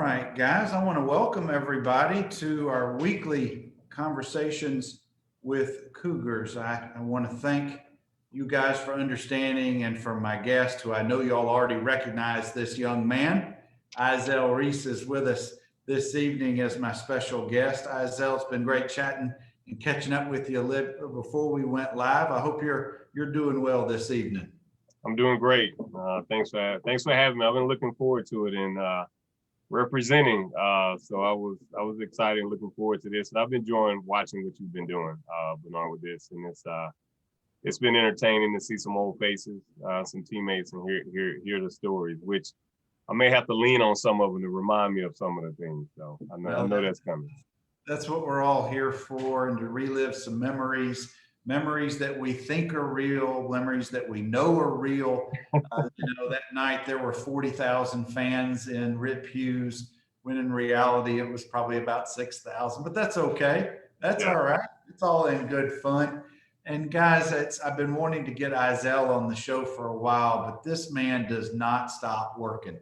right, guys, I want to welcome everybody to our weekly conversations with Cougars. I want to thank you guys for understanding and for my guest, who I know you all already recognize this young man. Izell Reese is with us this evening as my special guest. Izell, it's been great chatting and catching up with you before we went live. I hope you're doing well this evening. I'm doing great. Thanks for having me. I've been looking forward to it and representing. So I was excited and looking forward to this. And I've been enjoying watching what you've been doing, Bernard, with this. And it's been entertaining to see some old faces, some teammates, and hear the stories, which I may have to lean on some of them to remind me of some of the things. So I know that's coming. That's what we're all here for, and to relive some memories that we think are real, memories that we know are real. That night there were 40,000 fans in Rip Hughes, when in reality it was probably about 6,000, but that's okay. That's all right. It's all in good fun. And guys, I've been wanting to get Izell on the show for a while, but this man does not stop working.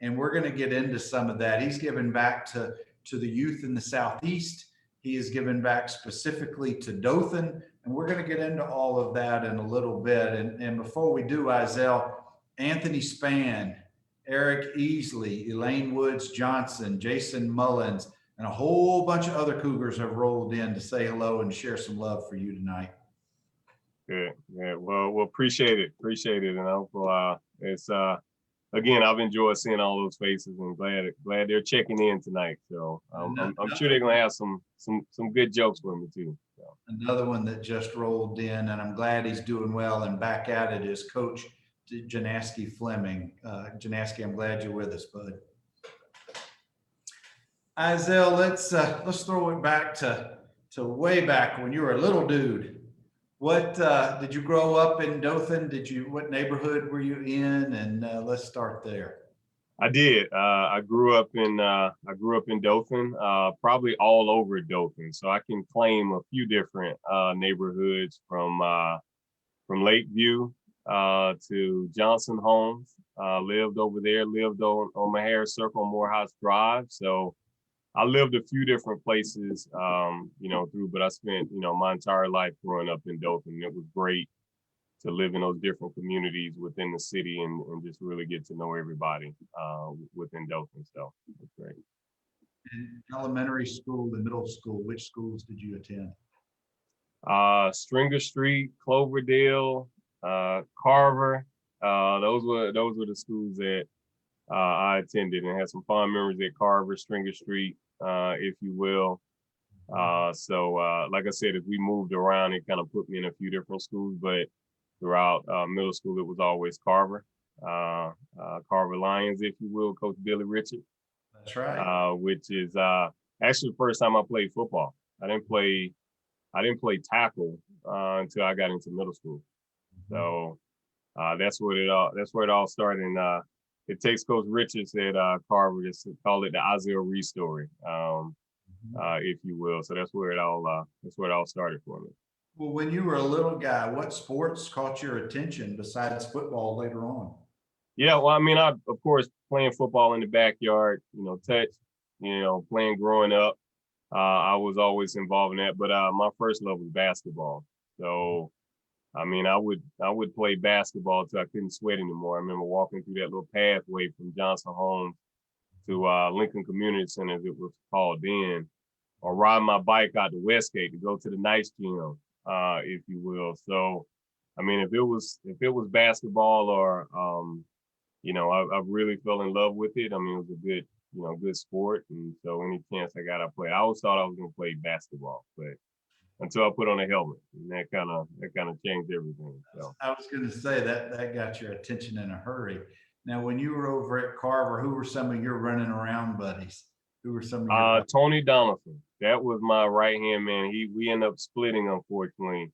And we're going to get into some of that. He's given back to the youth in the Southeast. He has given back specifically to Dothan, and we're going to get into all of that in a little bit. And before we do, Izell, Anthony Spann, Eric Easley, Elaine Woods Johnson, Jason Mullins, and a whole bunch of other Cougars have rolled in to say hello and share some love for you tonight. Good. Yeah. Well, appreciate it. And I hope it's again, I've enjoyed seeing all those faces, and glad they're checking in tonight. So I'm sure they're gonna have some good jokes for me too. So. Another one that just rolled in, and I'm glad he's doing well and back at it, is Coach Janaski Fleming. Janaski, I'm glad you're with us, bud. Izell, let's throw it back to way back when you were a little dude. What did you grow up in Dothan? What neighborhood were you in? And let's start there. I did. I grew up in Dothan, probably all over Dothan. So I can claim a few different neighborhoods from Lakeview to Johnson Homes. Lived over there. Lived on Mahair Circle, Morehouse Drive. So I lived a few different places, but I spent, my entire life growing up in Dothan. It was great to live in those different communities within the city and just really get to know everybody within Dothan. So it's great. In elementary school and middle school, which schools did you attend? Stringer Street, Cloverdale, Carver. Those were the schools that I attended and had some fond memories at Carver, Stringer Street, if you will. So like I said, as we moved around, it kind of put me in a few different schools, but throughout middle school, it was always Carver, Carver Lions, if you will, Coach Billy Richard. That's right. Which is actually the first time I played football. I didn't play tackle until I got into middle school. So that's where it all started. And it takes Coach Richards at Carver to call it the Izell Reese story, if you will. So that's where it all started for me. Well, when you were a little guy, what sports caught your attention besides football later on? Yeah, well, I mean, of course, playing football in the backyard, touch, playing growing up, I was always involved in that. But my first love was basketball. So, I mean, I would play basketball till I couldn't sweat anymore. I remember walking through that little pathway from Johnson Homes to Lincoln Community Center, as it was called then, or riding my bike out to Westgate to go to the nice gym, if you will. So, I mean, if it was basketball or, I really fell in love with it. I mean, it was a good sport. And so any chance I got, I played. I always thought I was going to play basketball, but until I put on a helmet, and that kind of changed everything. So I was going to say that got your attention in a hurry. Now, when you were over at Carver, who were some of your running around buddies? Who were some of your Tony Donaldson? That was my right hand man. We ended up splitting, unfortunately.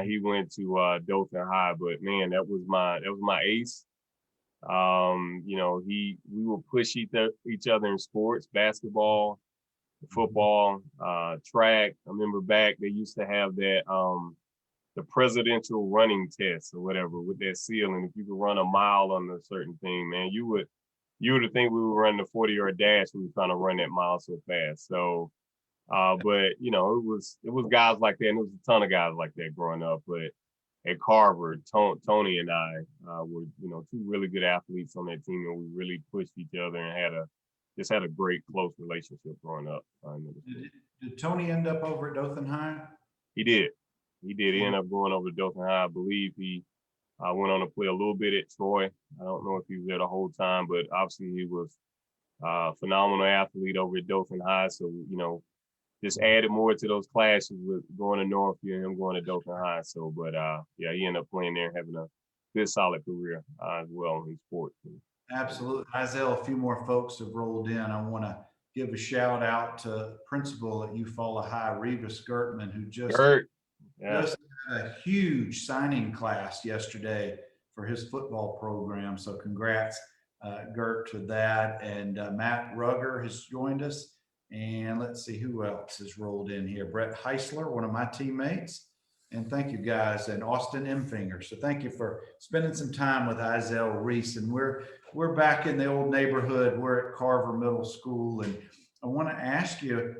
He went to Dothan High, but man, that was my ace. We would push each other in sports, basketball, football, track. I remember back they used to have that the presidential running test or whatever with that seal, and if you could run a mile on a certain thing, man, you you would think we were running a 40-yard dash. We were trying to run that mile so fast. So, but you know, it was guys like that, and it was a ton of guys like that growing up. But at Carver, Tony and I were, you know, two really good athletes on that team, and we really pushed each other and just had a great close relationship growing up. Did Tony end up over at Dothan High? He did. He did. He ended up going over to Dothan High. I believe he went on to play a little bit at Troy. I don't know if he was there the whole time, but obviously he was a phenomenal athlete over at Dothan High. So, you know, just added more to those clashes with going to Northview and him going to Dothan High. So, but yeah, he ended up playing there and having a good, solid career as well in sports. Absolutely. Izell, a few more folks have rolled in. I want to give a shout out to principal at Eufaula High, Revis Gertman, who just had a huge signing class yesterday for his football program. So congrats, Gert, to that. And Matt Rugger has joined us. And let's see who else has rolled in here. Brett Heisler, one of my teammates. And thank you guys, and Austin Emfinger. So thank you for spending some time with Izell Reese. And we're back in the old neighborhood. We're at Carver Middle School. And I want to ask you,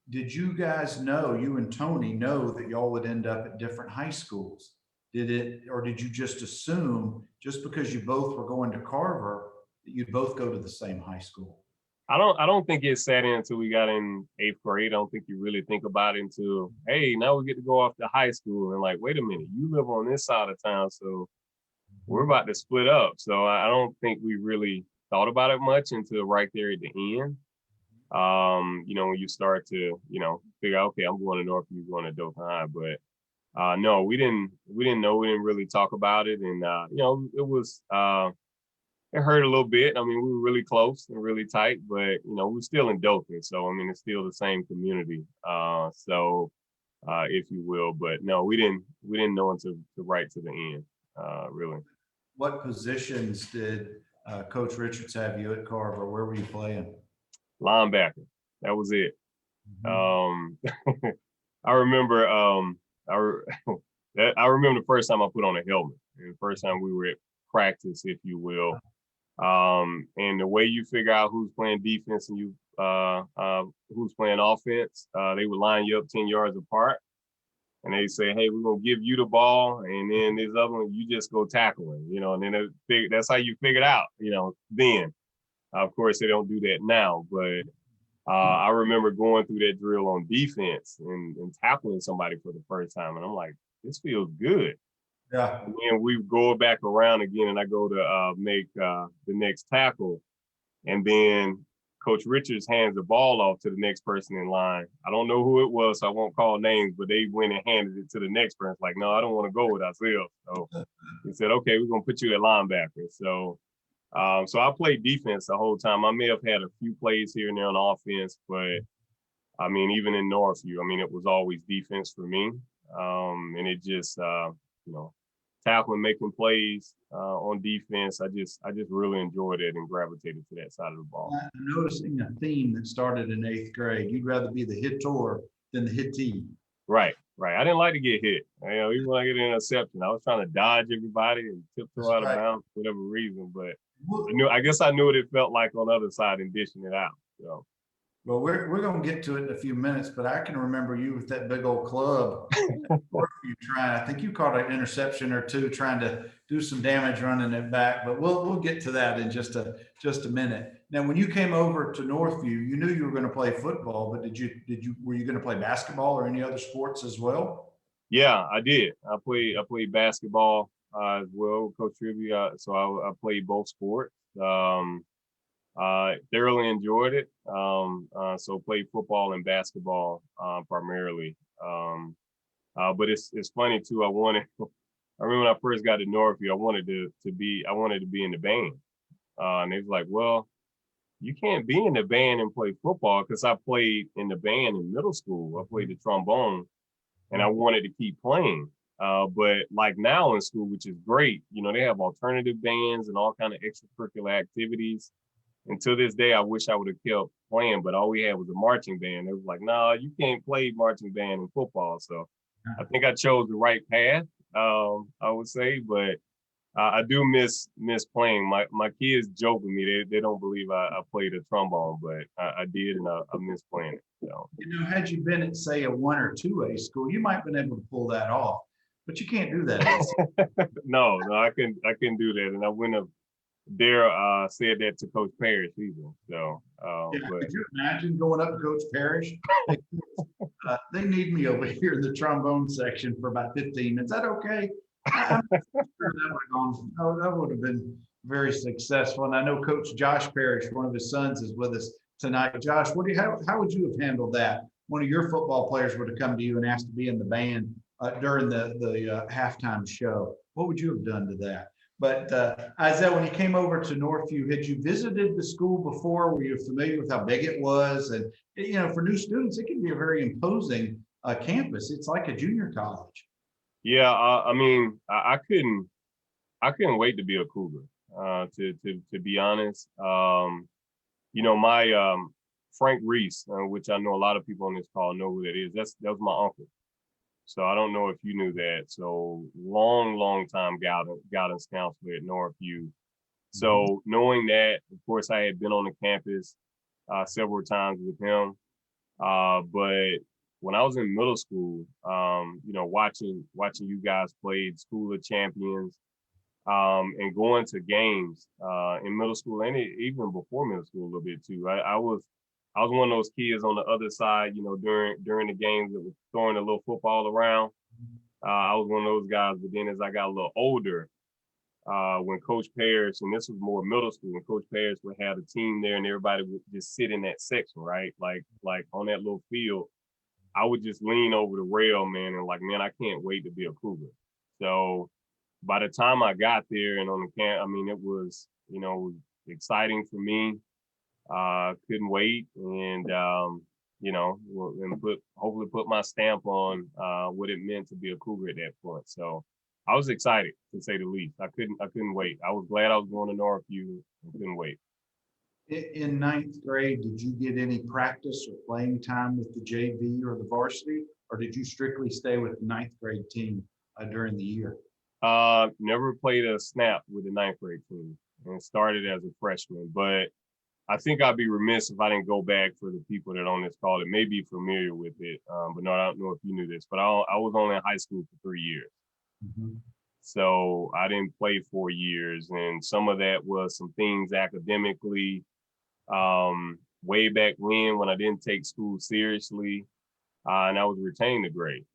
did you guys know, you and Tony know that y'all would end up at different high schools? Did you just assume just because you both were going to Carver that you'd both go to the same high school? I don't think it sat in until we got in 8th grade. I don't think you really think about it until, hey, now we get to go off to high school. And like, wait a minute, you live on this side of town, so we're about to split up. So I don't think we really thought about it much until right there at the end. You know, when you start to, you know, figure out, okay, I'm going to Northview, going to Dothan High. But no, we didn't know, we didn't really talk about it. And you know, it was it hurt a little bit. I mean, we were really close and really tight, but you know, we're still in Dothan, so I mean, it's still the same community. So if you will, but no, we didn't know until right to the end, really. What positions did Coach Richards have you at Carver? Where were you playing? Linebacker. That was it. Mm-hmm. I remember. I remember the first time I put on a helmet. The first time we were at practice, if you will. And the way you figure out who's playing defense and who's playing offense, they would line you up 10 yards apart, and they say, "Hey, we're gonna give you the ball, and then this other one, you just go tackle him," you know. And then that's how you figured out, you know. Then, of course, they don't do that now, but I remember going through that drill on defense and tackling somebody for the first time, and I'm like, this feels good. Yeah. And then we go back around again, and I go to make the next tackle, and then Coach Richards hands the ball off to the next person in line. I don't know who it was, so I won't call names, but they went and handed it to the next person. Like, no, I don't want to go with Izell. So he said, okay, we're gonna put you at linebacker. So, so I played defense the whole time. I may have had a few plays here and there on offense, but I mean, even in Northview, I mean, it was always defense for me, and it just, you know, tackling, making plays on defense. I just really enjoyed it and gravitated to that side of the ball. I'm noticing a theme that started in 8th grade. You'd rather be the hitter than the hittee. Right. I didn't like to get hit. You know, even when I get an interception, I was trying to dodge everybody and tiptoe out of bounds for whatever reason. But I guess I knew what it felt like on the other side and dishing it out. So. Well, we're going to get to it in a few minutes, but I can remember you with that big old club. I think you caught an interception or two trying to do some damage running it back, but we'll get to that in just a minute. Now, when you came over to Northview, you knew you were going to play football, but were you going to play basketball or any other sports as well? Yeah, I did. I played basketball as well, Coach Trivia. So I played both sports. Thoroughly enjoyed it. So played football and basketball primarily. But it's funny too. I remember when I first got to Northview, I wanted to be in the band. And they was like, well, you can't be in the band and play football, because I played in the band in middle school. I played the trombone, and I wanted to keep playing. But like now in school, which is great, you know, they have alternative bands and all kind of extracurricular activities. And to this day, I wish I would have kept playing, but all we had was a marching band. It was like, no, you can't play marching band in football. So I think I chose the right path, I would say. But I do miss playing. My kids joke with me. They don't believe I played a trombone, but I did, and I miss playing it. So. Had you been at, say, a 1 or 2A school, you might have been able to pull that off, but you can't do that. No, I couldn't do that, and I wouldn't have dare said that to Coach Parrish either. So, Could you imagine going up to Coach Parrish? They need me over here in the trombone section for about 15 minutes. Is that okay? I'm sure that would have been very successful. And I know Coach Josh Parrish, one of his sons, is with us tonight. Josh, how would you have handled that? One of your football players would have come to you and asked to be in the band during the halftime show. What would you have done to that? But Izell, when you came over to Northview, had you visited the school before? Were you familiar with how big it was? And for new students, it can be a very imposing campus. It's like a junior college. Yeah, I mean, I couldn't wait to be a Cougar. To be honest, my Frank Reese, which I know a lot of people on this call know who that is. That was my uncle. So I don't know if you knew that. So long time guidance counselor at Northview. So knowing that, of course, I had been on the campus several times with him. But when I was in middle school, watching you guys play School of Champions, and going to games in middle school and even before middle school a little bit too. I was one of those kids on the other side, during the games that was throwing a little football around. I was one of those guys, but then as I got a little older, when Coach Parish, and this was more middle school, when Coach Parish would have a team there and everybody would just sit in that section, right? Like on that little field, I would just lean over the rail, man, and man, I can't wait to be a Cougar. So by the time I got there and on the camp, I mean, it was, exciting for me. Couldn't wait, and hopefully put my stamp on what it meant to be a Cougar at that point. So I was excited, to say the least. I couldn't wait. I was glad I was going to Northview. I couldn't wait. In ninth grade, did you get any practice or playing time with the JV or the varsity, or did you strictly stay with the ninth grade team during the year? Never played a snap with the ninth grade team, and started as a freshman. But I think I'd be remiss if I didn't go back for the people that on this call that may be familiar with it. But no, I don't know if you knew this, but I was only in high school for 3 years. Mm-hmm. So I didn't play 4 years. And some of that was some things academically, way back when I didn't take school seriously. And I was retaining the grade,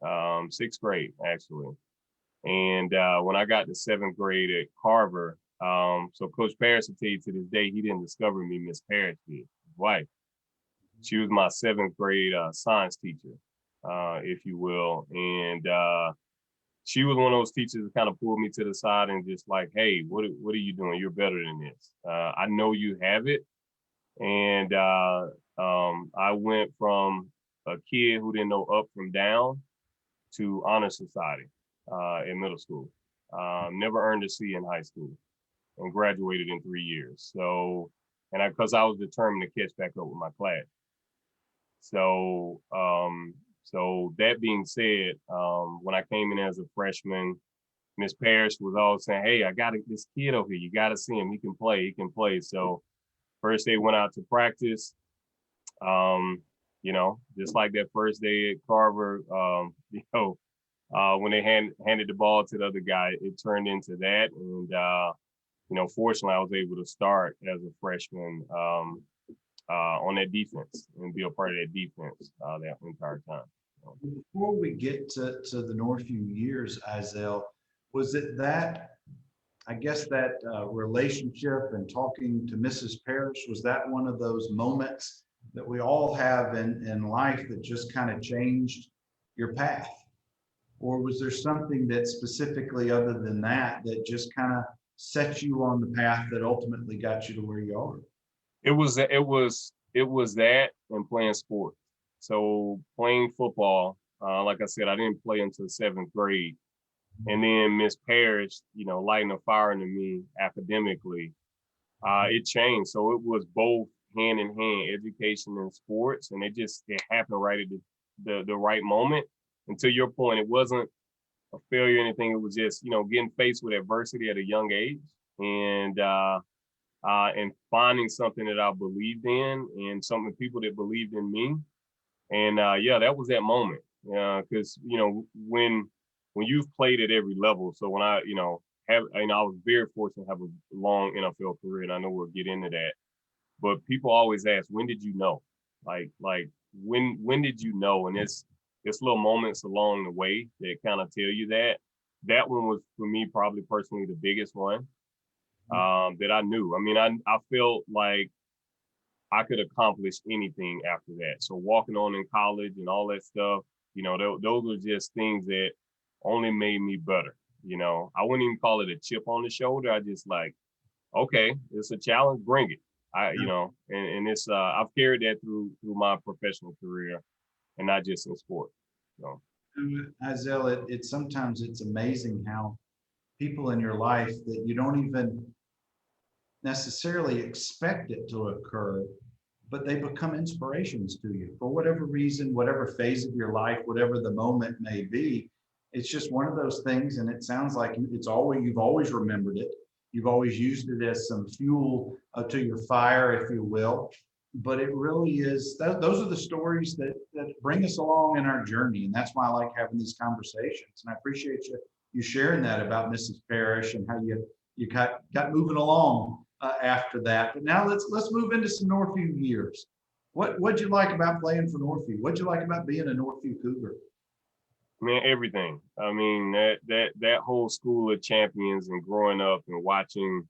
6th grade, actually. And when I got to 7th grade at Carver, so Coach Parrish will tell you to this day, he didn't discover me, Miss Parrish did, his wife. She was my 7th grade science teacher, if you will. And she was one of those teachers that kind of pulled me to the side and just like, hey, what are you doing? You're better than this. I know you have it. And I went from a kid who didn't know up from down to honor society in middle school. Never earned a C in high school and graduated in 3 years. So, and because I was determined to catch back up with my class. So, so that being said, when I came in as a freshman, Miss Parrish was always saying, hey, I got this kid over here. You got to see him. He can play. So first day went out to practice, just like that first day at Carver, when they handed the ball to the other guy, it turned into that. And, fortunately, I was able to start as a freshman on that defense and be a part of that defense that entire time. Before we get to the Northview years, Izell, was it that, I guess that relationship and talking to Mrs. Parrish, was that one of those moments that we all have in life that just kind of changed your path? Or was there something that specifically other than that just kind of set you on the path that ultimately got you to where you are? It was that and playing sports. So playing football, like I said, I didn't play until 7th grade. And then Miss Parrish, lighting a fire into me academically, it changed. So it was both hand in hand, education and sports. And it happened right at the right moment. And to your point, it wasn't a failure or anything. It was just, getting faced with adversity at a young age and finding something that I believed in and something people that believed in me. And yeah, that was that moment. Because when you've played at every level, so when I I was very fortunate to have a long NFL career, and I know we'll get into that. But people always ask, when did you know? Like when did you know? And it's little moments along the way that kind of tell you that. That one was for me probably personally the biggest one that I knew. I mean, I felt like I could accomplish anything after that. So walking on in college and all that stuff, those were just things that only made me better. I wouldn't even call it a chip on the shoulder. I just like, okay, it's a challenge, bring it. And it's I've carried that through my professional career and not just in sport. So Izell, sometimes it's amazing how people in your life that you don't even necessarily expect it to occur, but they become inspirations to you for whatever reason, whatever phase of your life, whatever the moment may be. It's just one of those things, and it sounds like you've always remembered it. You've always used it as some fuel to your fire, if you will. But it really is, those are the stories that bring us along in our journey. And that's why I like having these conversations. And I appreciate you sharing that about Mrs. Parrish and how you got moving along after that. But now let's move into some Northview years. What'd you like about playing for Northview? What'd you like about being a Northview Cougar? Man, everything. I mean, that whole school of champions and growing up and watching,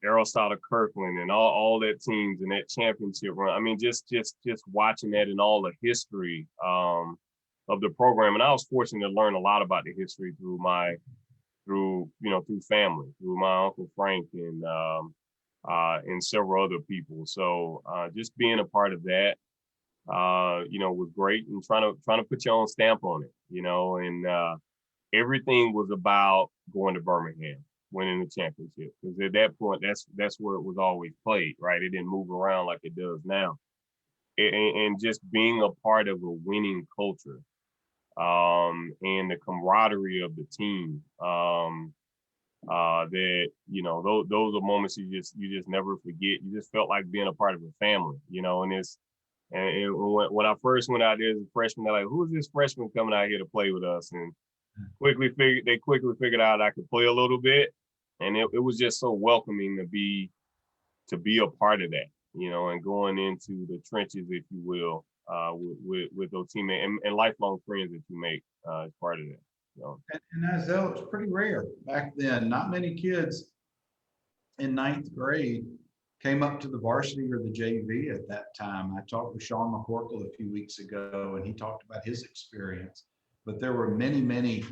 Aristotle Kirkland and all that teams and that championship run. I mean, just watching that and all the history of the program. And I was fortunate to learn a lot about the history through family, through my Uncle Frank and several other people. So just being a part of that, was great, and trying to put your own stamp on it, and everything was about going to Birmingham, winning the championship. Because at that point, that's where it was always played, right? It didn't move around like it does now. And just being a part of a winning culture, and the camaraderie of the team, that those are moments you just never forget. You just felt like being a part of a family, and it's. And when I first went out there as a freshman, they're like, "Who is this freshman coming out here to play with us?" And they quickly figured out I could play a little bit, and it was just so welcoming to be a part of that, and going into the trenches, if you will, with those teammates and lifelong friends that you make as part of that. And Izell, it was pretty rare back then. Not many kids in ninth grade came up to the varsity or the JV at that time. I talked with Sean McCorkle a few weeks ago, and he talked about his experience. But there were many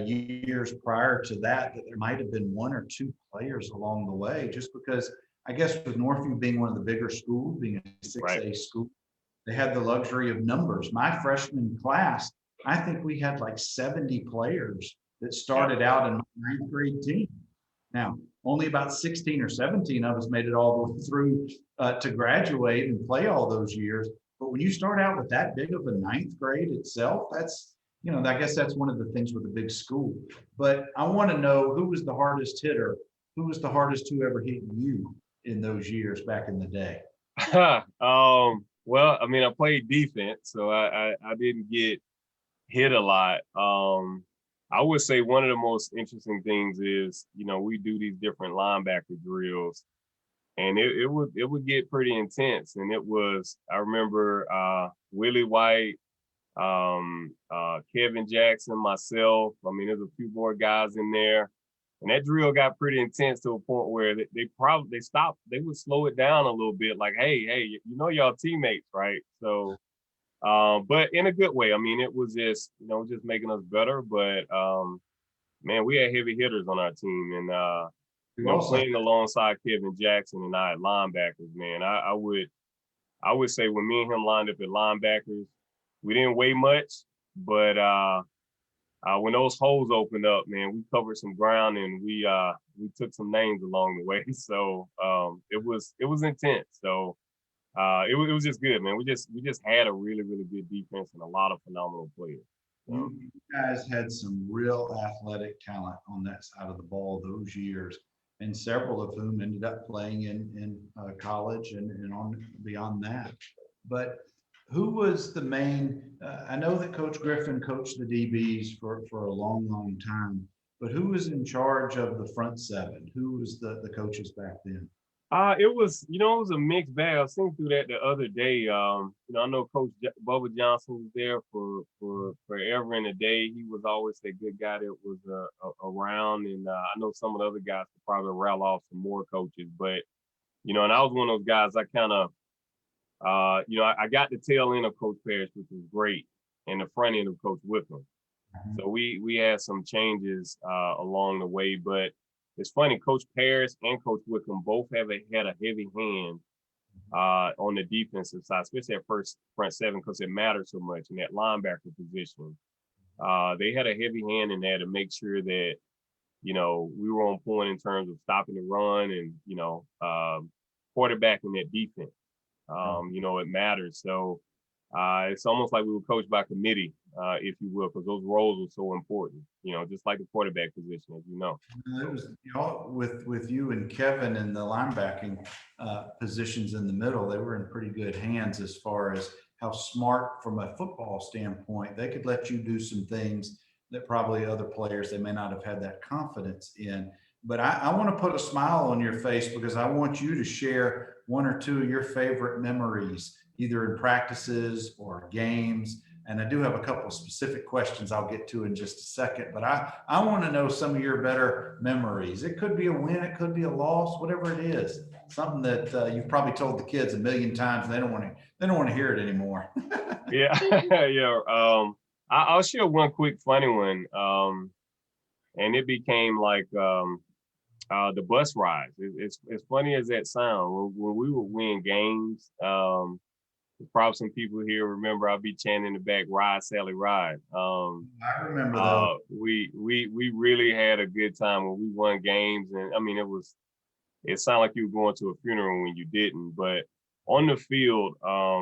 years prior to that there might have been one or two players along the way, just because I guess with Northview being one of the bigger schools, being a 6A right. school, they had the luxury of numbers. My freshman class, I think we had like 70 players that started out in my ninth grade team. Now, only about 16 or 17 of us made it all the way through to graduate and play all those years. But when you start out with that big of a ninth grade itself, that's, I guess that's one of the things with a big school. But I want to know, who was the hardest hitter? Who was the hardest to ever hit you in those years back in the day? Well, I mean, I played defense, so I didn't get hit a lot. I would say one of the most interesting things is, we do these different linebacker drills, and it would get pretty intense. And I remember Willie White, Kevin Jackson, myself. I mean, there's a few more guys in there, and that drill got pretty intense to a point where they stopped. They would slow it down a little bit, like, hey, y'all teammates, right? So. But in a good way. I mean, it was just, just making us better. But man, we had heavy hitters on our team, and playing alongside Kevin Jackson and I at linebackers, man, I would say when me and him lined up at linebackers, we didn't weigh much, but when those holes opened up, man, we covered some ground, and we took some names along the way. So it was intense. So. It was just good, man. We just had a really, really good defense and a lot of phenomenal players. So. You guys had some real athletic talent on that side of the ball those years, and several of whom ended up playing in college and on beyond that. But who was the main? I know that Coach Griffin coached the DBs for a long, long time, but who was in charge of the front seven? Who was the coaches back then? It was, it was a mixed bag. I was thinking through that the other day. I know Coach Bubba Johnson was there for forever and a day. He was always that good guy that was around, and I know some of the other guys could probably rattle off some more coaches, but and I was one of those guys. I kind of, I got the tail end of Coach Parrish, which was great, and the front end of Coach Whitcomb. So we had some changes along the way, but it's funny. Coach Parrish and Coach Whitcomb both had a heavy hand on the defensive side, especially at front seven, because it mattered so much in that linebacker position. They had a heavy hand in there to make sure that we were on point in terms of stopping the run and quarterbacking that defense. It matters. So it's almost like we were coached by committee, if you will, because those roles were so important, just like the quarterback position, as you know. It was with you and Kevin in the linebacking positions in the middle, they were in pretty good hands as far as how smart from a football standpoint. They could let you do some things that probably other players they may not have had that confidence in. But I want to put a smile on your face because I want you to share one or two of your favorite memories, either in practices or games. And I do have a couple of specific questions I'll get to in just a second, but I want to know some of your better memories. It could be a win, it could be a loss, whatever it is. Something that you've probably told the kids a million times. And they don't want to hear it anymore. Yeah, yeah. I'll share one quick funny one. And it became like the bus rides. It's funny as that sound. When we would win games, probably some people here remember I'll be chanting in the back, "Ride, Sally, ride." I remember that. We really had a good time when we won games, and I mean it sounded like you were going to a funeral when you didn't. But on the field, a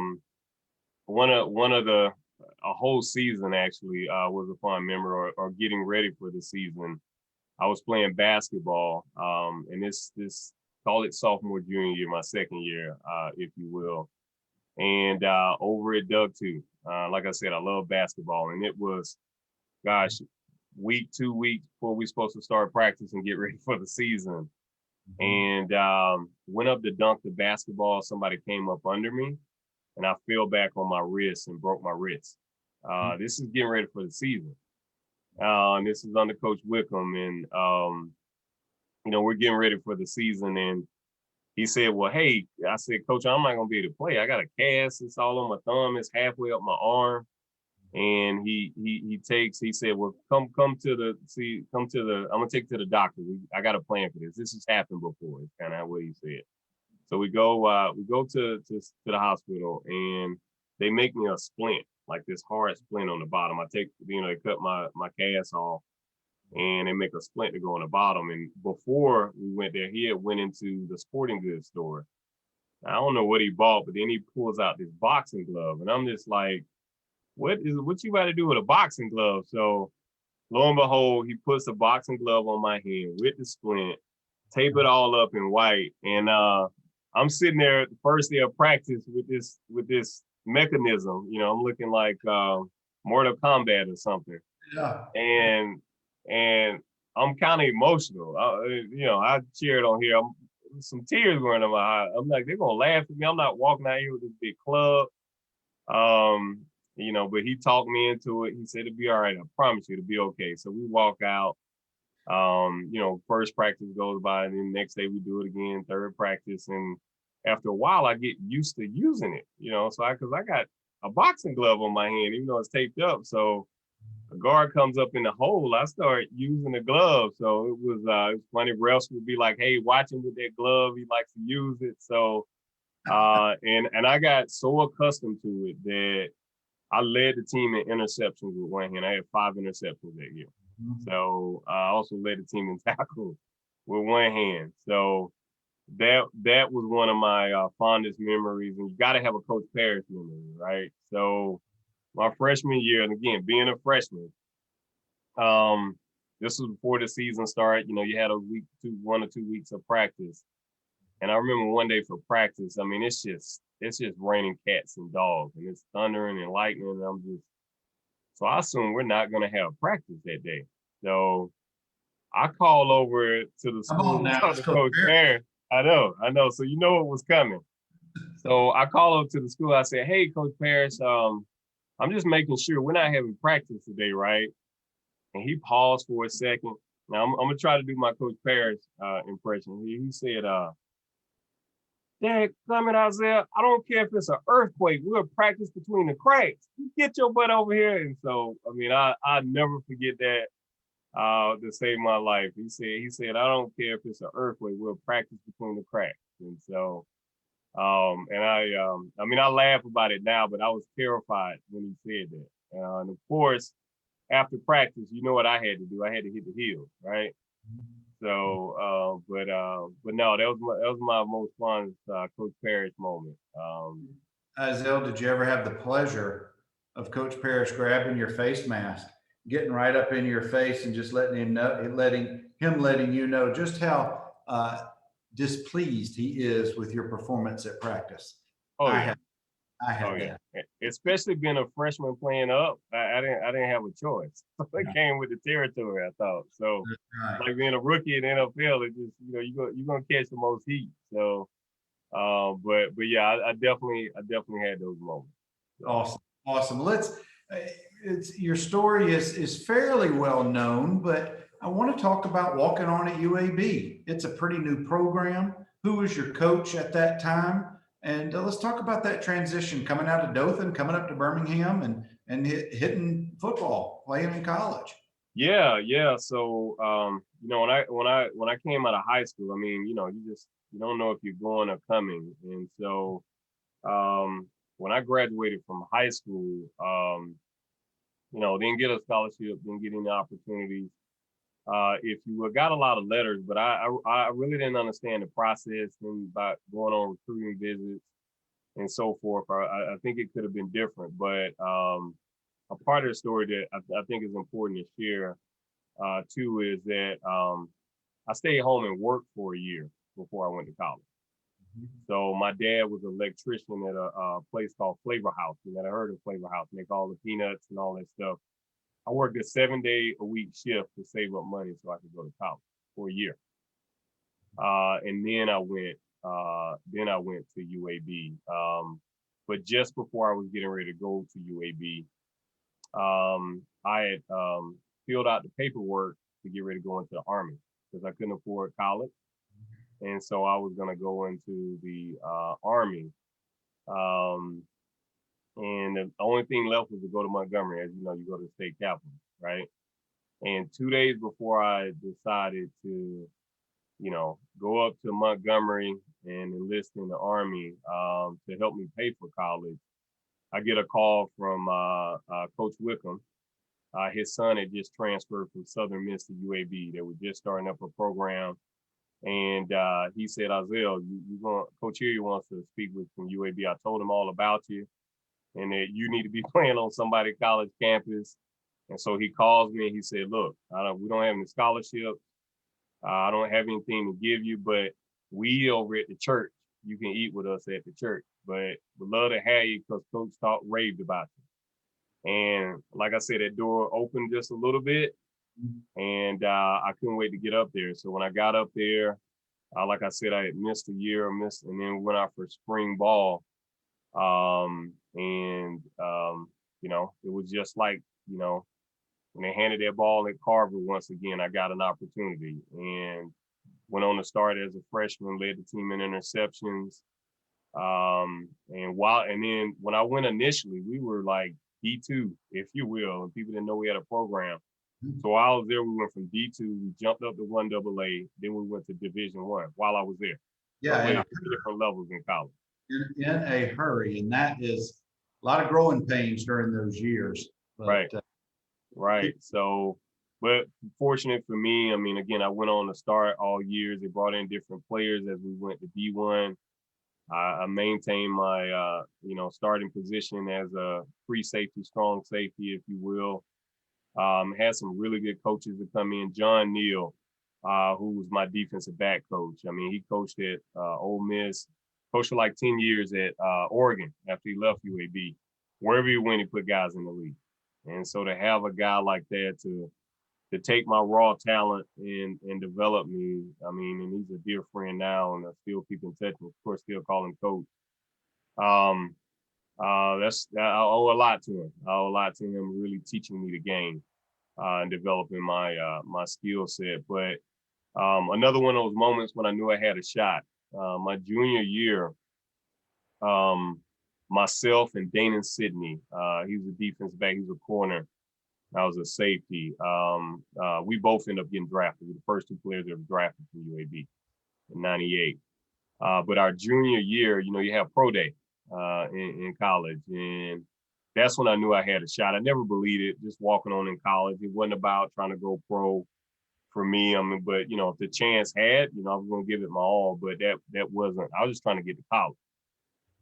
whole season actually was a fun memory, or getting ready for the season. I was playing basketball, and this call it sophomore, junior year, my second year, if you will. And over at Doug too. Like I said, I love basketball, and it was, gosh, 2 weeks before we supposed to start practice and get ready for the season. And went up to dunk the basketball. Somebody came up under me, and I fell back on my wrist and broke my wrist. This is getting ready for the season. And this is under Coach Whitcomb, and we're getting ready for the season, and he said, "Well, hey," I said, "Coach, I'm not gonna be able to play. I got a cast. It's all on my thumb. It's halfway up my arm." And he said, "Well, come to the. I'm gonna take you to the doctor. I got a plan for this. This has happened before." It's kind of what he said. So we go to the hospital, and they make me a splint, like this hard splint on the bottom. They cut my cast off, and they make a splint to go on the bottom. And before we went there, he had went into the sporting goods store. I don't know what he bought, but then he pulls out this boxing glove, and I'm just like, what you about to do with a boxing glove? So lo and behold, he puts a boxing glove on my hand with the splint, tape it all up in white, and I'm sitting there the first day of practice with this mechanism. I'm looking like Mortal Kombat or something. Yeah. And I'm kind of emotional. I cheered on here. Some tears going in my eye. I'm like, they're gonna laugh at me. I'm not walking out here with this big club. But he talked me into it. He said it'll be all right. I promise you it'll be okay. So we walk out. First practice goes by, and then the next day we do it again, third practice. And after a while, I get used to using it, because I got a boxing glove on my hand, even though it's taped up. So a guard comes up in the hole, I start using the glove. So it was funny. Refs would be like, "Hey, watch him with that glove. He likes to use it." So, and I got so accustomed to it that I led the team in interceptions with one hand. I had 5 interceptions that year. So I also led the team in tackles with one hand. So that was one of my fondest memories. And you got to have a Coach Parrish memory, right? So my freshman year, and again, being a freshman, this was before the season started. You know, you had 1 or 2 weeks of practice. And I remember one day for practice, I mean, it's just raining cats and dogs, and it's thundering and lightning. And so I assume we're not going to have practice that day. So I called over to the Come on school, now, talked let's to go Coach Parrish. Parrish. I know. So you know it was coming. So I called over to the school. I said, "Hey, Coach Parrish, I'm just making sure we're not having practice today, right?" And he paused for a second. Now I'm gonna try to do my Coach Parrish impression. He said, "Dad, Clement Izell, I don't care if it's an earthquake. We'll practice between the cracks. You get your butt over here." And so, I mean, I never forget that to save my life. He said, "I don't care if it's an earthquake. We'll practice between the cracks." And so, and I mean, I laugh about it now, but I was terrified when he said that. And of course, after practice, you know what I had to do? I had to hit the hill, right? So, but no, that was my most fun Coach Parrish moment. Izell, did you ever have the pleasure of Coach Parrish grabbing your face mask, getting right up in your face, and just letting you know just how displeased he is with your performance at practice? Oh I yeah, had, I oh had yeah. that. Especially being a freshman playing up, I didn't have a choice. It came with the territory, I thought. So Right. like being a rookie in the NFL, it just you're gonna catch the most heat. So, but yeah, I definitely had those moments. So. Awesome. Awesome. It's your story is fairly well known, but I want to talk about walking on at UAB. It's a pretty new program. Who was your coach at that time? And let's talk about that transition coming out of Dothan, coming up to Birmingham, and hitting football, playing in college. Yeah, yeah. So, when I came out of high school, I mean, you don't know if you're going or coming, and so when I graduated from high school, didn't get a scholarship, didn't get any opportunities. If you will, got a lot of letters, but I really didn't understand the process and about going on recruiting visits and so forth. I think it could have been different, but a part of the story that I think is important to share too is that I stayed home and worked for a year before I went to college. So my dad was an electrician at a place called Flavor House. You might have heard of Flavor House, make all the peanuts and all that stuff. I worked a 7-day-a-week shift to save up money so I could go to college for a year. And then I went to UAB. But just before I was getting ready to go to UAB, I had filled out the paperwork to get ready to go into the Army because I couldn't afford college. And so I was going to go into the Army. And the only thing left was to go to Montgomery. As you know, you go to the state capitol, right? And 2 days before I decided to, go up to Montgomery and enlist in the Army to help me pay for college, I get a call from Coach Whitcomb. His son had just transferred from Southern Miss to UAB. They were just starting up a program. And he said, "Izell, Coach Hillier wants to speak with from UAB. I told him all about you and that you need to be playing on somebody's college campus." And so he calls me and he said, "Look, we don't have any scholarships. I don't have anything to give you, but we over at the church, you can eat with us at the church. But we'd love to have you because Coach talk raved about you." And like I said, that door opened just a little bit, and I couldn't wait to get up there. So when I got up there, like I said, I had missed a year, and then went out for spring ball. It was just like, when they handed that ball at Carver once again, I got an opportunity and went on to start as a freshman, led the team in interceptions. And then when I went initially, we were like D2, if you will, and people didn't know we had a program. So while I was there, we went from D2, we jumped up to 1AA, then we went to Division I while I was there. So I Yeah, played 3 different levels in college. in a hurry, and that is a lot of growing pains during those years. But, Right. Right. So, but fortunate for me, I mean, again, I went on to start all years. They brought in different players as we went to D1. I maintained my, starting position as a free safety, strong safety, if you will. Had some really good coaches that come in. John Neal, who was my defensive back coach. I mean, he coached at Ole Miss, coached for like 10 years at Oregon after he left UAB. Wherever he went, he put guys in the league. And so to have a guy like that to take my raw talent and develop me, I mean, and he's a dear friend now, and I still keep in touch, and of course, still call him coach. I owe a lot to him. I owe a lot to him really teaching me the game and developing my skill set. But another one of those moments when I knew I had a shot. My junior year, myself and Dana Sidney, he was a defensive back, he was a corner. I was a safety. We both ended up getting drafted. We were the first two players that were drafted from UAB in '98. But our junior year, you have pro day in college. And that's when I knew I had a shot. I never believed it, just walking on in college. It wasn't about trying to go pro for me. I mean, but, if the chance had, I was going to give it my all. But that wasn't, I was just trying to get to college.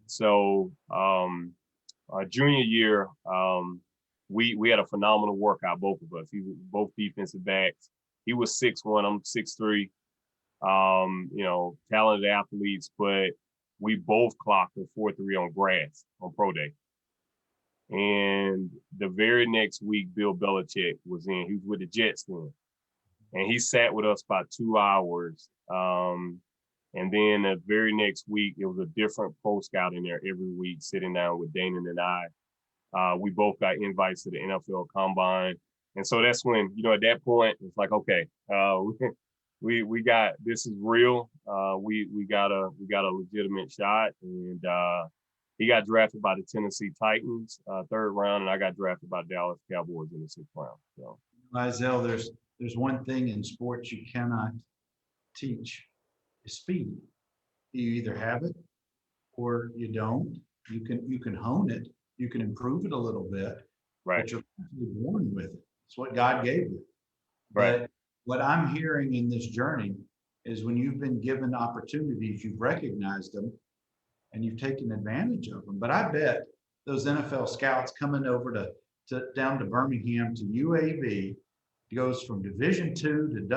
So our junior year, we had a phenomenal workout, both of us. He was both defensive backs. He was 6'1", I'm 6'3". Talented athletes, but we both clocked a 4.3 on grass on pro day. And the very next week, Bill Belichick was in. He was with the Jets then. And he sat with us about 2 hours. And then the very next week, it was a different pro scout in there every week, sitting down with Dana and I. We both got invites to the NFL Combine. And so that's when, at that point, it's like, okay, we got, this is real. We got a legitimate shot. And he got drafted by the Tennessee Titans, 3rd round, and I got drafted by Dallas Cowboys in the 6th round. So, Izell, there's one thing in sports you cannot teach is speed. You either have it or you don't. You can hone it. You can improve it a little bit, right. But you're born with it. It's what God gave you. Right. But what I'm hearing in this journey is when you've been given opportunities, you've recognized them and you've taken advantage of them. But I bet those NFL scouts coming over to down to Birmingham to UAB goes from Division II to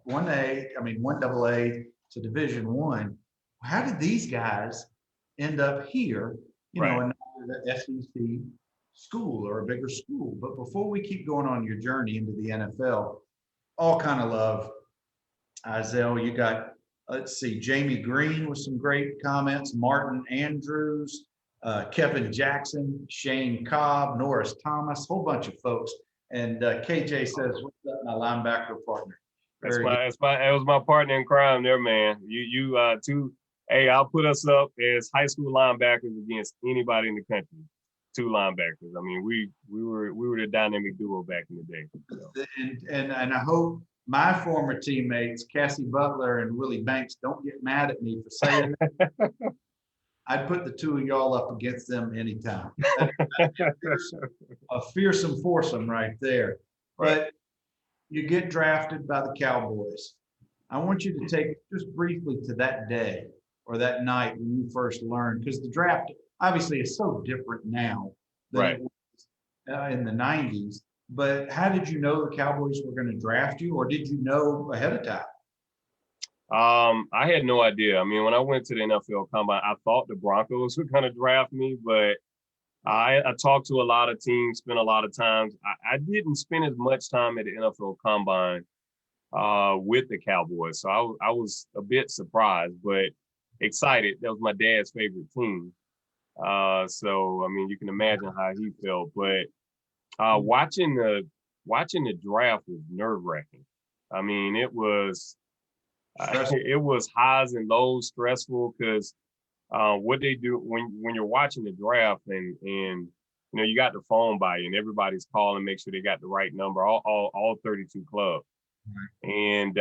1AA to Division I. How did these guys end up here, in the SEC school or a bigger school? But before we keep going on your journey into the NFL, all kind of love, Izell. You got, let's see, Jamie Green with some great comments, Martin Andrews, Kevin Jackson, Shane Cobb, Norris Thomas, whole bunch of folks. And KJ says, "What's up, my linebacker partner?" That was my partner in crime there, man. You two. Hey, I'll put us up as high school linebackers against anybody in the country. 2 linebackers. I mean, we were the dynamic duo back in the day. So. And I hope my former teammates, Cassie Butler and Willie Banks, don't get mad at me for saying that. I'd put the 2 of y'all up against them anytime. A fearsome foursome right there. Right. But you get drafted by the Cowboys. I want you to take just briefly to that day or that night when you first learned, because the draft obviously is so different now than it was in the 90s. But how did you know the Cowboys were going to draft you, or did you know ahead of time? I had no idea. I mean, when I went to the NFL Combine, I thought the Broncos were going to draft me, but I talked to a lot of teams, spent a lot of times. I didn't spend as much time at the NFL Combine with the Cowboys, so I was a bit surprised, but excited. That was my dad's favorite team. So I mean, you can imagine how he felt. But watching the draft was nerve-wracking. I mean, it was highs and lows, stressful, because what they do when you're watching the draft and you got the phone by you and everybody's calling, make sure they got the right number, all 32 clubs. Right. And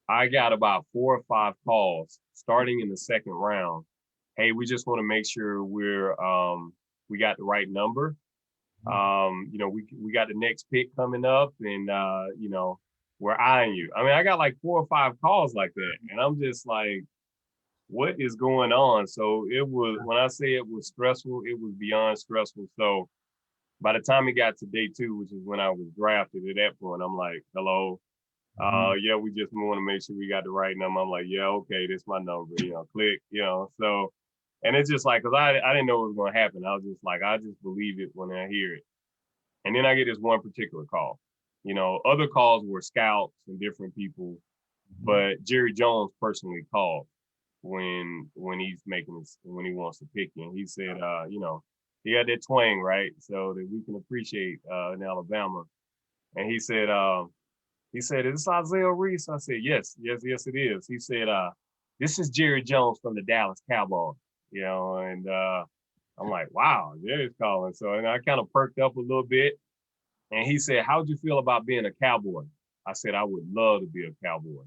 I got about 4 or 5 calls starting in the 2nd round. Hey, we just want to make sure we got the right number. We got the next pick coming up, and we're eyeing you. I mean, I got like 4 or 5 calls like that, and I'm just like, what is going on? So it was, when I say it was stressful, it was beyond stressful. So by the time it got to day 2, which is when I was drafted, at that point, I'm like, hello. Yeah, we just want to make sure we got the right number. I'm like, yeah, okay, this is my number, click, so, and it's just like, cause I didn't know what was going to happen. I was just like, I just believe it when I hear it. And then I get this one particular call, other calls were scouts and different people, but Jerry Jones personally called when he's making this, when he wants to pick you. And he said, he had that twang, right? So that we can appreciate in Alabama. And he said, is this Izell Reese? I said, yes, it is. He said, this is Jerry Jones from the Dallas Cowboys, and I'm like, wow, Jerry's calling. So, and I kind of perked up a little bit. And he said, how'd you feel about being a Cowboy? I said, I would love to be a Cowboy.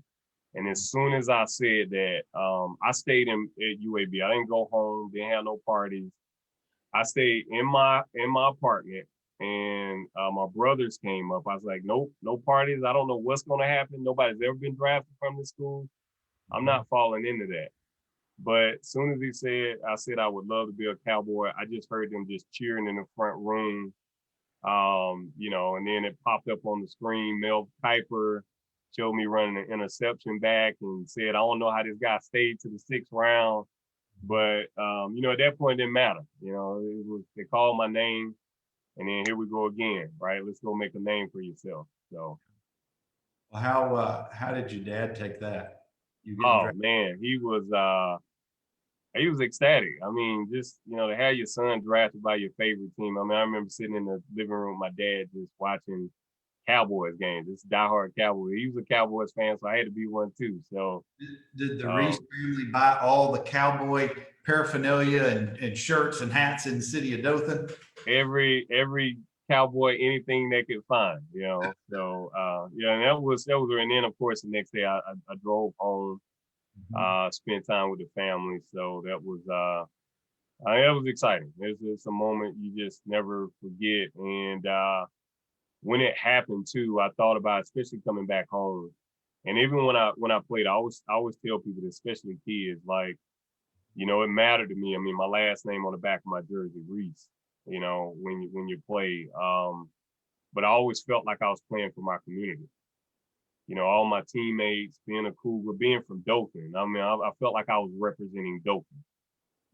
And as soon as I said that, I stayed at UAB. I didn't go home, didn't have no parties. I stayed in my apartment, and my brothers came up. I was like, nope, no parties. I don't know what's going to happen. Nobody's ever been drafted from this school. I'm not falling into that. But as soon as I said I would love to be a Cowboy, I just heard them just cheering in the front room. And then it popped up on the screen. Mel Kiper showed me running an interception back and said, I don't know how this guy stayed to the 6th round. But, at that point, it didn't matter. They called my name, and then here we go again, right? Let's go make a name for yourself. So. Well, how did your dad take that? Man, he was ecstatic. I mean, just, to have your son drafted by your favorite team. I mean, I remember sitting in the living room with my dad just watching Cowboys games. This diehard Cowboy. He was a Cowboys fan, so I had to be one too. So did the Reese family buy all the Cowboy paraphernalia and shirts and hats in the city of Dothan? Every Cowboy, anything they could find, So and that was, and then of course the next day I drove home, spent time with the family. So that was exciting. It's a moment you just never forget. And when it happened too, I thought about, especially coming back home. And even when I played, I always tell people, especially kids, like, it mattered to me. I mean, my last name on the back of my jersey, Reese, when you play. But I always felt like I was playing for my community. All my teammates, being a Cougar, being from Dothan. I mean, I felt like I was representing Dothan.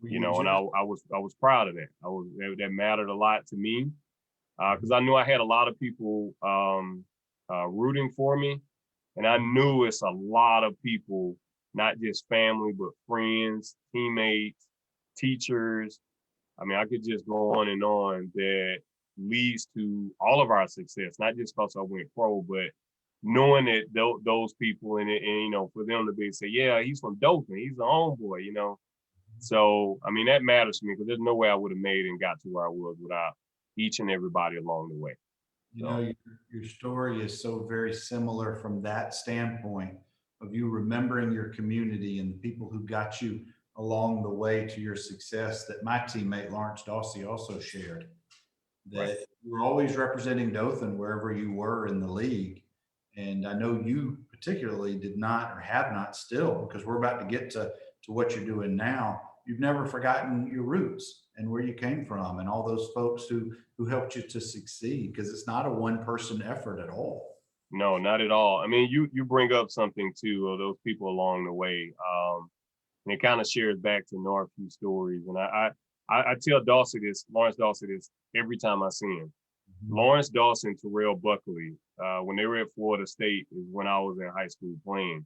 And I was proud of that. That mattered a lot to me, because I knew I had a lot of people rooting for me, and I knew it's a lot of people, not just family, but friends, teammates, teachers. I mean, I could just go on and on, that leads to all of our success, not just because I went pro, but knowing that those people and for them to be say, yeah, he's from Dothan, he's a homeboy, So, I mean, that matters to me, because there's no way I would have made it and got to where I was without each and everybody along the way. Your story is so very similar from that standpoint of you remembering your community and the people who got you along the way to your success, that my teammate Lawrence Dawsey also shared. That Right. you were always representing Dothan wherever you were in the league. And I know you particularly did not, or have not still, because we're about to get to what you're doing now. You've never forgotten your roots and where you came from, and all those folks who helped you to succeed, because it's not a one-person effort at all. No, not at all. I mean, you bring up something too, of those people along the way. And it kind of shares back to Northview stories. And I tell Lawrence Dawsey this every time I see him. Lawrence Dawson, Terrell Buckley, when they were at Florida State, is when I was in high school playing.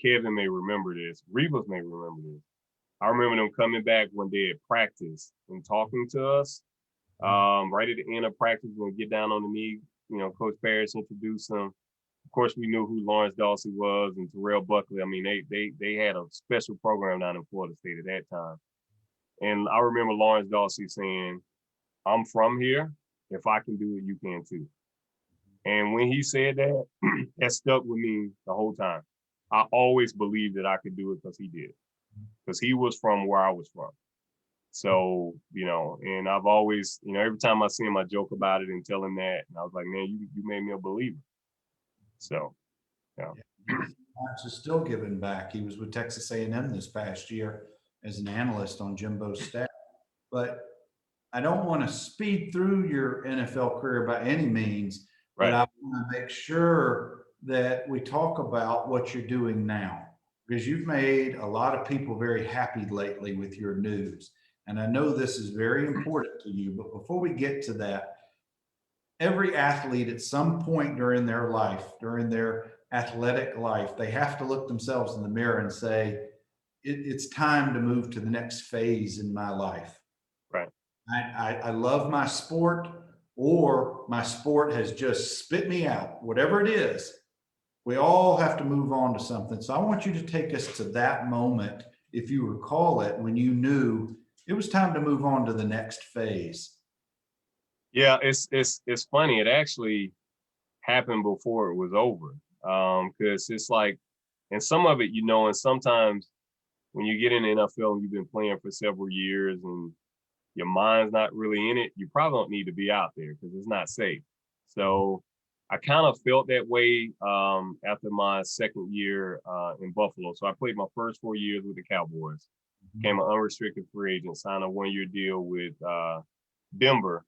Kevin may remember this. Rebus may remember this. I remember them coming back one day at practice and talking to us. Right at the end of practice, when we get down on the knee, Coach Parrish introduced them. Of course, we knew who Lawrence Dawsey was and Terrell Buckley. I mean, they had a special program down in Florida State at that time. And I remember Lawrence Dawsey saying, I'm from here. If I can do it, you can too. And when he said that, that stuck with me the whole time. I always believed that I could do it because he did. Because he was from where I was from. So, and I've always, every time I see him, I joke about it and tell him that. And I was like, man, you made me a believer. So, yeah. Lawrence is still giving back. He was with Texas A&M this past year as an analyst on Jimbo's staff. But I don't want to speed through your NFL career by any means, but Right. I want to make sure that we talk about what you're doing now, because you've made a lot of people very happy lately with your news. And I know this is very important to you, but before we get to that, every athlete at some point during their life, during their athletic life, they have to look themselves in the mirror and say, it's time to move to the next phase in my life. Right. I love my sport, or my sport has just spit me out, whatever it is. We all have to move on to something. So I want you to take us to that moment, if you recall it, when you knew it was time to move on to the next phase. Yeah, it's funny. It actually happened before it was over. Because it's like, and some of it, and sometimes when you get in the NFL and you've been playing for several years and your mind's not really in it, you probably don't need to be out there because it's not safe. So I kind of felt that way after my second year in Buffalo. So I played my first 4 years with the Cowboys, became an unrestricted free agent, signed a 1-year deal with Denver.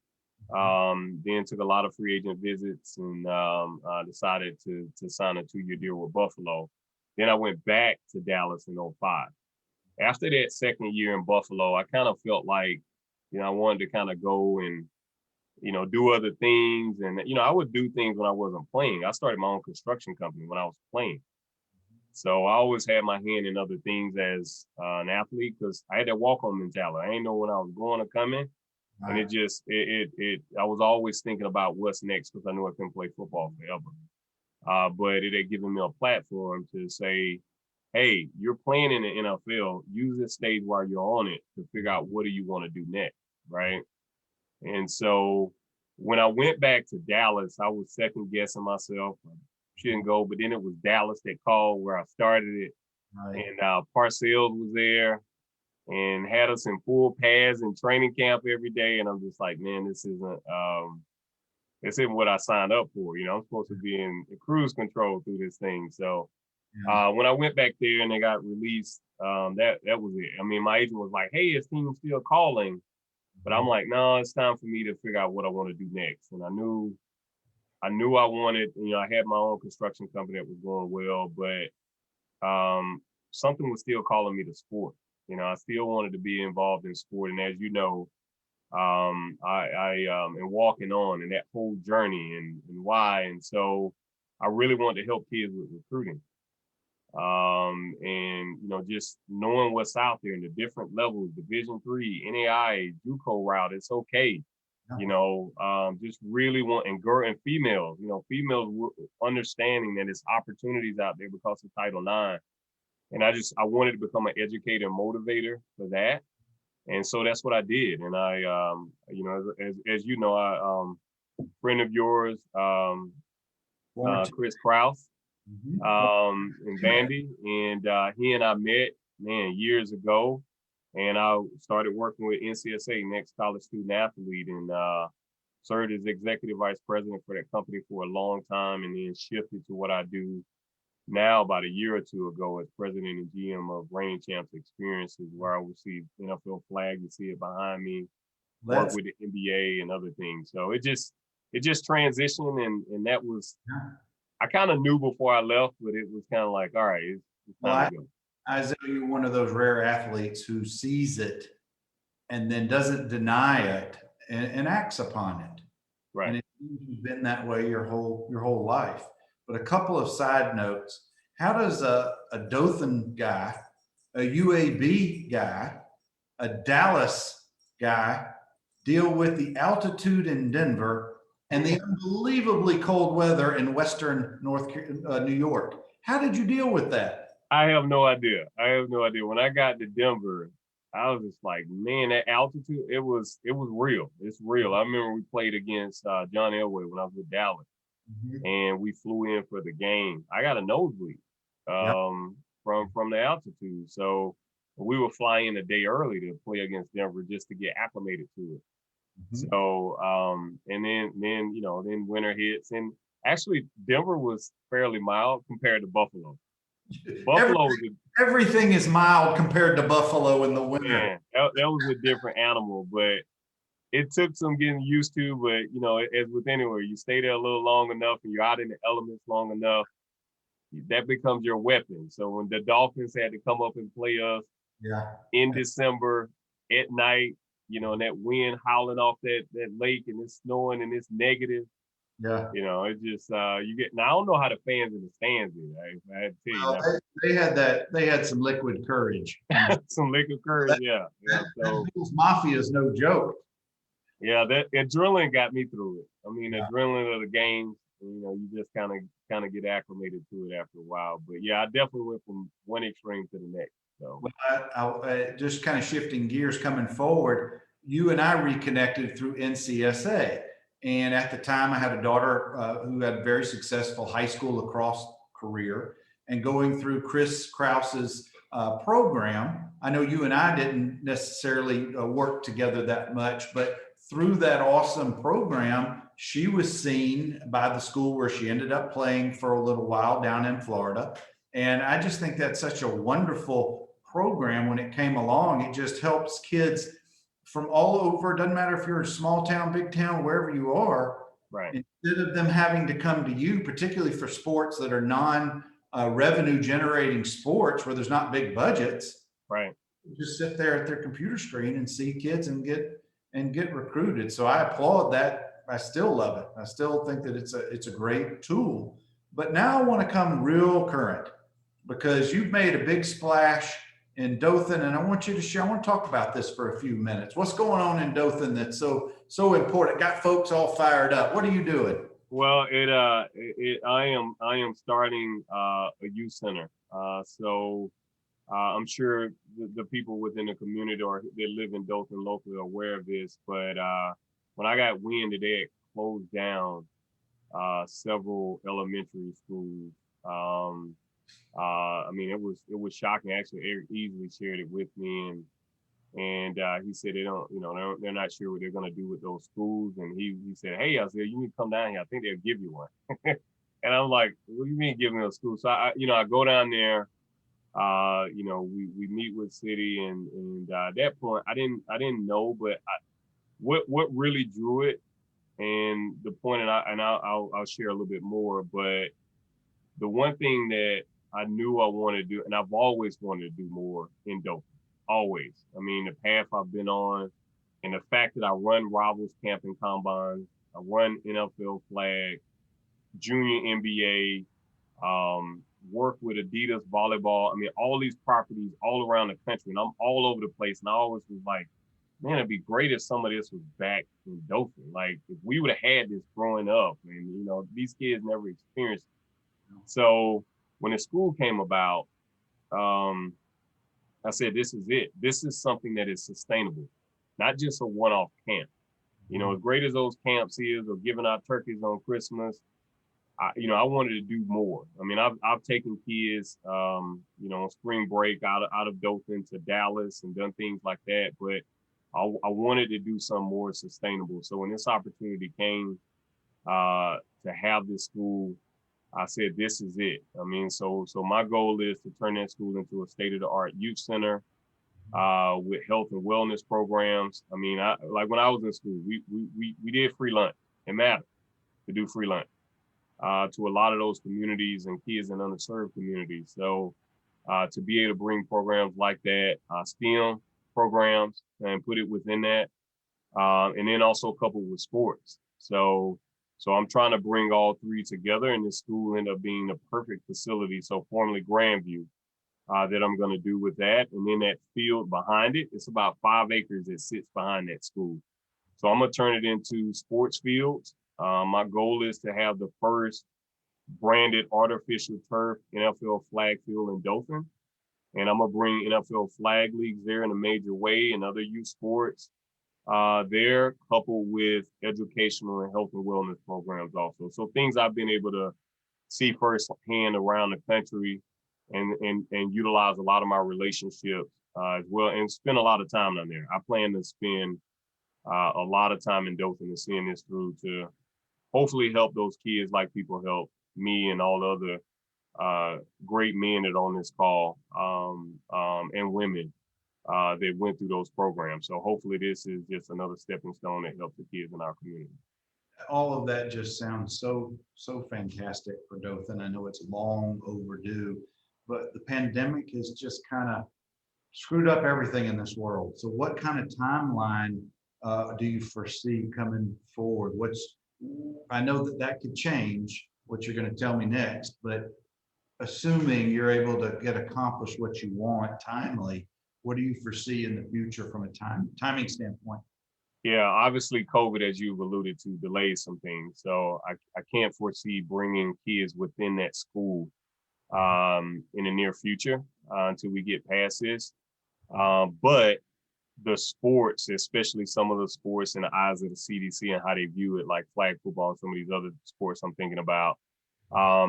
Then took a lot of free agent visits and decided to sign a 2-year deal with Buffalo. Then I went back to Dallas in 2005. After that second year in Buffalo, I kind of felt like, I wanted to kind of go and, do other things. And, I would do things when I wasn't playing. I started my own construction company when I was playing. So I always had my hand in other things as an athlete because I had that walk-on mentality. I didn't know when I was going or coming. And it just, I was always thinking about what's next because I knew I couldn't play football forever. But it had given me a platform to say, hey, you're playing in the NFL, use this stage while you're on it to figure out what do you want to do next, right? And so when I went back to Dallas, I was second guessing myself. I shouldn't go, but then it was Dallas that called where I started it. Right. And Parcells was there and had us in full pads in training camp every day. And I'm just like, man, this isn't what I signed up for. I'm supposed to be in cruise control through this thing. So when I went back there and they got released, that was it. I mean, my agent was like, hey, his team's still calling. But I'm like, no, it's time for me to figure out what I want to do next. And I knew I wanted, I had my own construction company that was going well, but something was still calling me to sport. I still wanted to be involved in sport. And as you know, I am walking on and that whole journey and why. And so I really wanted to help kids with recruiting. And just knowing what's out there in the different levels, Division III, NAIA, JUCO route, it's okay. Just really want and females, females understanding that there's opportunities out there because of Title IX. And I wanted to become an educator and motivator for that. And so that's what I did. And I, as you know, friend of yours, Chris Krause, in Vandy, and he and I met, years ago. And I started working with NCSA, Next College Student Athlete, and served as executive vice president for that company for a long time, and then shifted to what I do now about a year or two ago as president and GM of Reigning Champs Experiences, where I receive NFL flag. You see it behind me. Work with the NBA and other things. So it just transitioned, and that was, I kind of knew before I left, but it was kind of like, all right, it's time to go. Izell, you're one of those rare athletes who sees it and then doesn't deny it and acts upon it. Right. And it's been that way your whole life. But a couple of side notes. How does a Dothan guy, a UAB guy, a Dallas guy deal with the altitude in Denver and the unbelievably cold weather in Western New York? How did you deal with that? I have no idea. When I got to Denver, I was just like, man, that altitude, it was real. It's real. I remember we played against John Elway when I was with Dallas, and we flew in for the game. I got a nosebleed from the altitude. So we were flying a day early to play against Denver just to get acclimated to it. So, and then winter hits, and actually Denver was fairly mild compared to Buffalo. Buffalo was Everything is mild compared to Buffalo in the winter. man, that was a different animal, but it took some getting used to. But you know, as with anywhere, you stay there a little long enough and you're out in the elements long enough, that becomes your weapon. So when the Dolphins had to come up and play us Yeah. in December at night, you know, and that wind howling off that lake and it's snowing and it's negative, Yeah. you know, it just you get now I don't know how the fans in the stands is. I had to tell you Well, that. they had some liquid courage. Some liquor courage, yeah. Yeah. That So Bills Mafia is no joke. yeah, that adrenaline got me through it. I mean, Yeah. adrenaline of the game, you know, you just kind of get acclimated to it after a while. But yeah, I definitely went from one extreme to the next. So Well, just kind of shifting gears coming forward, you and I reconnected through NCSA. And at the time, I had a daughter who had a very successful high school lacrosse career. And going through Chris Krause's program, I know you and I didn't necessarily work together that much, but through that awesome program, she was seen by the school where she ended up playing for a little while down in Florida. And I just think that's such a wonderful program when it came along. It just helps kids from all over. It doesn't matter if you're a small town, big town, wherever you are. right, Instead of them having to come to you, particularly for sports that are non revenue generating sports where there's not big budgets, right. just sit there at their computer screen and see kids and get recruited. So I applaud that. I still love it. I still think that it's a great tool. But now I want to come real current because you've made a big splash in Dothan, and I want you to share. I want to talk about this for a few minutes. What's going on in Dothan that's so important? Got folks all fired up. What are you doing? Well, I am starting a youth center. So I'm sure the people within the community or that live in Dothan locally are aware of this. But when I got wind that they had closed down several elementary schools, I mean it was shocking. Actually, Eric easily shared it with me, and he said they don't, you know, they're not sure what they're going to do with those schools. And he said, hey, I said, you need to come down here. I think they'll give you one. And I'm like, what do you mean give me a school? So I go down there. You know, we meet with city, and at that point, I didn't know, but what really drew it, and the point, and I'll share a little bit more. But the one thing that I knew I wanted to do, and I've always wanted to do more in Dothan. Always. I mean, the path I've been on, and the fact that I run Rivals Camp and Combines, I run NFL Flag, Junior NBA, work with Adidas volleyball. I mean, all these properties all around the country, and I'm all over the place. And I always was like, man, it'd be great if some of this was back in Dothan. Like, if we would have had this growing up, and you know, these kids never experienced it. So when the school came about, I said, this is it. This is something that is sustainable, not just a one-off camp. You know, as great as those camps is, or giving out turkeys on Christmas, I wanted to do more. I mean, I've taken kids, you know, on spring break out of Dothan to Dallas and done things like that. But I wanted to do something more sustainable. So when this opportunity came to have this school, I said, this is it. I mean, so my goal is to turn that school into a state-of-the-art youth center with health and wellness programs. I mean, like when I was in school, we did free lunch. It mattered to do free lunch to a lot of those communities and kids in underserved communities. So to be able to bring programs like that, STEM programs, and put it within that, and then also coupled with sports. So I'm trying to bring all three together, and this school ended up being the perfect facility. So formerly Grandview, that I'm going to do with that. And then that field behind it, it's about 5 acres that sits behind that school. So I'm going to turn it into sports fields. My goal is to have the first branded artificial turf NFL flag field in Dothan. And I'm going to bring NFL flag leagues there in a major way and other youth sports there, coupled with educational and health and wellness programs also. So things I've been able to see firsthand around the country and utilize a lot of my relationships as well, and spend a lot of time down there. I plan to spend a lot of time in Dothan and seeing this through to hopefully help those kids like people help me and all the other great men that are on this call and women that went through those programs. So hopefully this is just another stepping stone that helps the kids in our community. All of that just sounds so fantastic for Dothan. I know it's long overdue, but the pandemic has just kind of screwed up everything in this world. So what kind of timeline do you foresee coming forward? I know that could change, what you're going to tell me next, but assuming you're able to accomplish what you want timely, what do you foresee in the future from a timing standpoint? Yeah, obviously COVID, as you've alluded to, delays some things. So I can't foresee bringing kids within that school in the near future until we get past this. But the sports, especially some of the sports in the eyes of the CDC and how they view it, like flag football and some of these other sports I'm thinking about,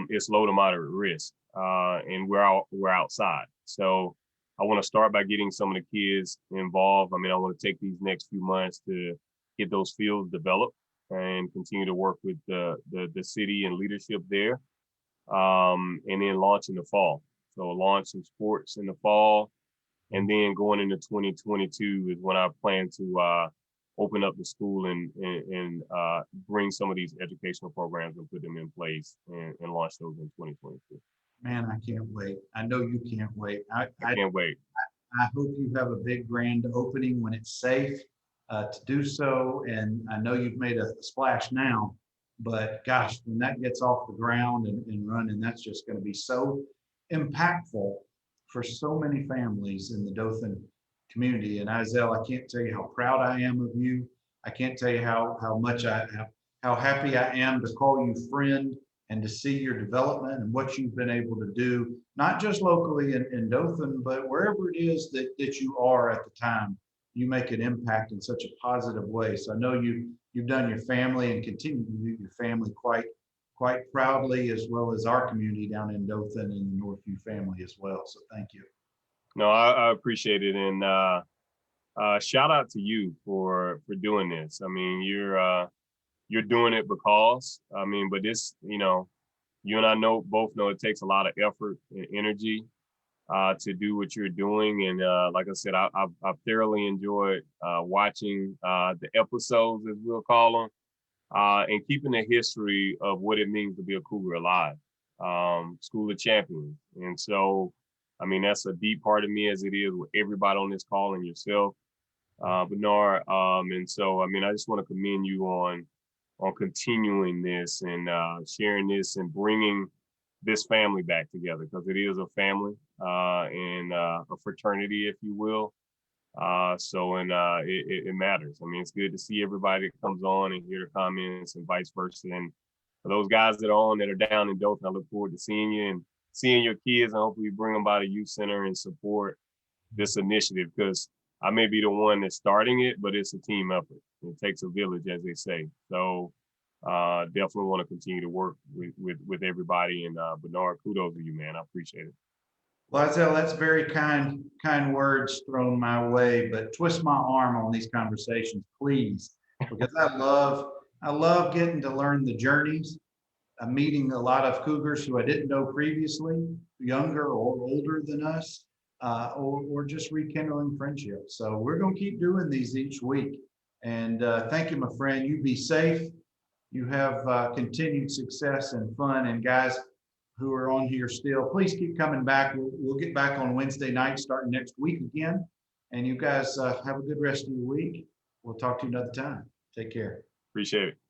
it's low to moderate risk, and we're outside. So I want to start by getting some of the kids involved. I mean, I want to take these next few months to get those fields developed and continue to work with the city and leadership there, and then launch in the fall. So launch some sports in the fall, and then going into 2022 is when I plan to open up the school and bring some of these educational programs and put them in place and launch those in 2022. Man, I can't wait. I know you can't wait. I can't wait. I hope you have a big grand opening when it's safe to do so. And I know you've made a splash now, but gosh, when that gets off the ground and running, that's just going to be so impactful for so many families in the Dothan community. And Izell, I can't tell you how proud I am of you. I can't tell you how happy I am to call you friend and to see your development and what you've been able to do, not just locally in Dothan, but wherever it is that you are at the time, you make an impact in such a positive way. So I know you've done your family and continue to do your family quite proudly, as well as our community down in Dothan and the Northview family as well. So thank you. No, I appreciate it. And shout out to you for doing this. I mean, you're doing it because, I mean, but this, you and I both know it takes a lot of effort and energy to do what you're doing. And like I said, I've thoroughly enjoyed watching the episodes, as we'll call them, and keeping the history of what it means to be a Cougar alive, School of Champions. And so, I mean, that's a deep part of me, as it is with everybody on this call and yourself, Bernard. And so, I mean, I just want to commend you on continuing this and sharing this and bringing this family back together, because it is a family and a fraternity, if you will. It matters. I mean, it's good to see everybody that comes on and hear the comments and vice versa. And for those guys that are down in Dothan, I look forward to seeing you and seeing your kids, and hopefully bring them by the youth center and support this initiative, because I may be the one that's starting it, but it's a team effort. It takes a village, as they say. So definitely want to continue to work with everybody. And Bernard, kudos to you, man. I appreciate it. Well, Izell, that's very kind words thrown my way, but twist my arm on these conversations, please, because I love getting to learn the journeys. I'm meeting a lot of Cougars who I didn't know previously, younger or older than us, or just rekindling friendships. So we're going to keep doing these each week. And thank you, my friend. You be safe. You have continued success and fun. And guys who are on here still, please keep coming back. We'll get back on Wednesday night starting next week again. And you guys have a good rest of your week. We'll talk to you another time. Take care. Appreciate it.